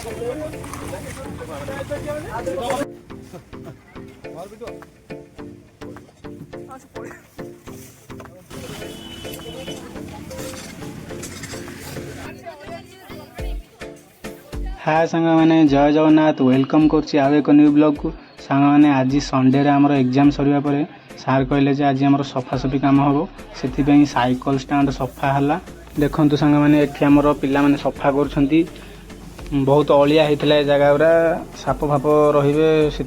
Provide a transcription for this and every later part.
हाय सांग मैंने जय जगन्नाथ वेलकम कर एक न्यू ब्लॉग को सांग मैंने आज संडे रे आमर एग्जाम सरिया परे सार कहले जे आज आमर सफासफी काम हम से साइकल स्टैंड सफा है। देखु सांग मैंने एठी आमर पिला माने सफा कर बहुत अलिया होता जगह गुरा साप फाप रे से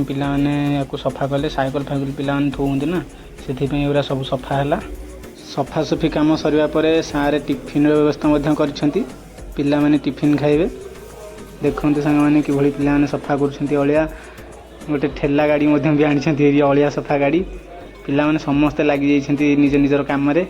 पिला माने सफा कले साइकल फाइकल पिला माने थोंती ना से सब सफा है। सफासफी काम सरिया परे सारे टिफिन व्यवस्था कर पिला माने टिफिन खाइबे। देखते सांग मैंने कि पिला सफा कर गोटे ठेला गाड़ी भी आनी अलिया सफा गाड़ी पिला माने समस्ते लगी निज निजर काम रे।